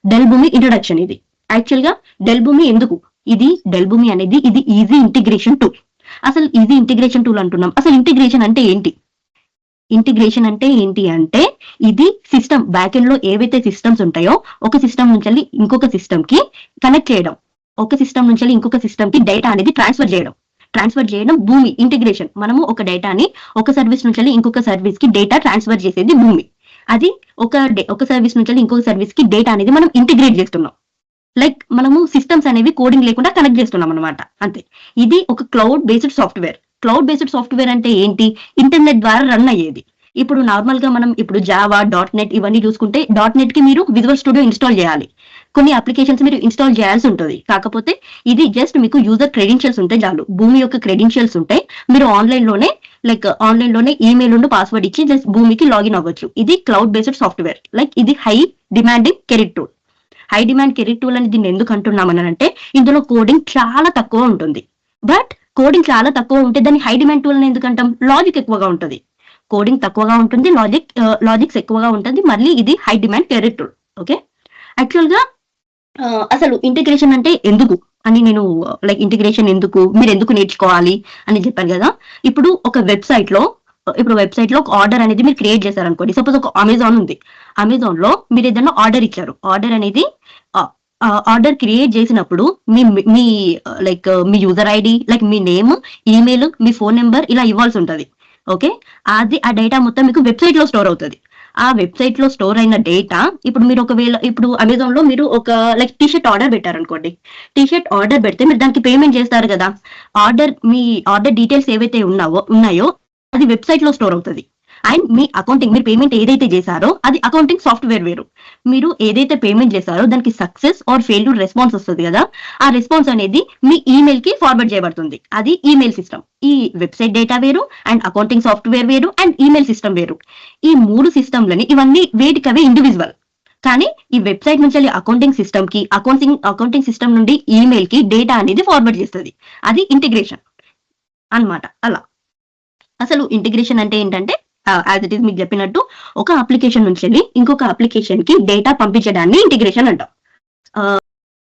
Del భూమి introduction. ఇది actual గా డెల్ భూమి ఎందుకు, ఇది డెల్ భూమి అనేది ఇది ఈజీ ఇంటిగ్రేషన్ టూల్. అసలు ఈజీ ఇంటిగ్రేషన్ టూల్ అంటున్నాం, అసలు ఇంటిగ్రేషన్ అంటే ఏంటి? ఇంటిగ్రేషన్ అంటే ఏంటి అంటే ఇది సిస్టమ్ బ్యాక్ ఎండ్ లో ఏవైతే సిస్టమ్స్ ఉంటాయో ఒక సిస్టమ్ నుంచి ఇంకొక సిస్టమ్ కి కనెక్ట్ చేయడం, ఒక సిస్టమ్ నుంచి ఇంకొక సిస్టమ్ కి డేటా అనేది ట్రాన్స్ఫర్ చేయడం భూమి ఇంటిగ్రేషన్. మనము ఒక డేటాని ఒక సర్వీస్ నుంచి ఇంకొక సర్వీస్ కి డేటా ట్రాన్స్ఫర్ చేసేది భూమి. అది ఒక సర్వీస్ నుంచి ఇంకొక సర్వీస్ కి డేటా అనేది మనం ఇంటిగ్రేట్ చేస్తున్నాం. లైక్ మనము సిస్టమ్స్ అనేవి కోడింగ్ లేకుండా కనెక్ట్ చేస్తున్నాం అనమాట, అంతే. ఇది ఒక cloud based software. Cloud based software అంటే ఏంటి? ఇంటర్నెట్ ద్వారా రన్ అయ్యేది. ఇప్పుడు నార్మల్ గా మనం ఇప్పుడు జావా, .NET ఇవన్నీ చూసుకుంటే .NET కి మీరు విజువల్ స్టూడియో ఇన్స్టాల్ చేయాలి, కొన్ని అప్లికేషన్స్ మీరు ఇన్స్టాల్ చేయాల్సి ఉంటుంది. కాకపోతే ఇది జస్ట్ మీకు యూజర్ క్రెడెన్షియల్స్ ఉంటే చాలు, భూమి యొక్క క్రెడెన్షియల్స్ ఉంటాయి. మీరు ఆన్లైన్ లోనే ఈమెయిల్ నుండి పాస్వర్డ్ ఇచ్చి జస్ట్ భూమికి లాగిన్ అవ్వచ్చు. ఇది క్లౌడ్ బేస్డ్ సాఫ్ట్వేర్. లైక్ ఇది high demanding career tool. High demand career tool అని దీన్ని ఎందుకు అంటున్నామని అంటే ఇందులో కోడింగ్ చాలా తక్కువ ఉంటుంది. బట్ కోడింగ్ చాలా తక్కువ ఉంటే దాన్ని హై డిమాండ్ టూల్ అని ఎందుకంటాం? లాజిక్ ఎక్కువగా ఉంటుంది. కోడింగ్ తక్కువగా ఉంటుంది, లాజిక్స్ ఎక్కువగా ఉంటుంది, మళ్ళీ ఇది high demand career tool. Okay, actual గా అసలు ఇంటిగ్రేషన్ అంటే ఎందుకు అని నేను లైక్ ఇంటిగ్రేషన్ ఎందుకు, మీరు ఎందుకు నేర్చుకోవాలి అని చెప్పాను కదా. ఇప్పుడు ఒక వెబ్సైట్ లో ఒక ఆర్డర్ అనేది మీరు క్రియేట్ చేశారనుకోండి. సపోజ్ ఒక అమెజాన్ ఉంది, అమెజాన్ లో మీరు ఏదైనా ఆర్డర్ ఇచ్చారు. ఆర్డర్ అనేది ఆర్డర్ క్రియేట్ చేసినప్పుడు మీ లైక్ మీ యూజర్ ఐడి, లైక్ మీ నేమ్, ఈమెయిల్, మీ ఫోన్ నెంబర్ ఇలా ఇవ్వాల్సి ఉంటుంది. ఓకే, ఆ డేటా మొత్తం మీకు వెబ్సైట్ లో స్టోర్ అవుతుంది. ఆ వెబ్సైట్ లో స్టోర్ అయిన డేటా ఇప్పుడు మీరు ఒకవేళ ఇప్పుడు అమెజాన్ లో మీరు ఒక లైక్ టీషర్ట్ ఆర్డర్ పెట్టారనుకోండి. టీషర్ట్ ఆర్డర్ పెడితే మీరు దానికి పేమెంట్ చేస్తారు కదా. మీ ఆర్డర్ డీటెయిల్స్ ఏవైతే ఉన్నాయో అది వెబ్సైట్ లో స్టోర్ అవుతుంది. అండ్ మీ అకౌంటింగ్, మీరు పేమెంట్ ఏదైతే చేశారో అది అకౌంటింగ్ సాఫ్ట్వేర్ వేరు. మీరు ఏదైతే పేమెంట్ చేశారో దానికి సక్సెస్ ఆర్ ఫెయిల్యూర్ రెస్పాన్స్ వస్తుంది కదా. ఆ రెస్పాన్స్ అనేది మీ ఈమెయిల్ కి ఫార్వర్డ్ చేయబడుతుంది. అది ఈమెయిల్ సిస్టమ్. ఈ వెబ్సైట్ డేటా వేరు, అండ్ అకౌంటింగ్ సాఫ్ట్వేర్ వేరు, అండ్ ఈమెయిల్ సిస్టమ్ వేరు. ఈ 3 సిస్టమ్లని ఇవన్నీ వేటికవే ఇండివిజువల్. కానీ ఈ వెబ్సైట్ నుంచి అకౌంటింగ్ సిస్టమ్ కి, అకౌంటింగ్ సిస్టమ్ నుండి ఈమెయిల్ కి డేటా అనేది ఫార్వర్డ్ చేస్తుంది. అది ఇంటిగ్రేషన్ అన్నమాట. అలా అసలు ఇంటిగ్రేషన్ అంటే ఏంటంటే యాజ్ ఇట్ ఈస్ మీకు చెప్పినట్టు ఒక అప్లికేషన్ నుంచి ఇంకొక అప్లికేషన్ కి డేటా పంపించడాన్ని ఇంటిగ్రేషన్ అంటాం.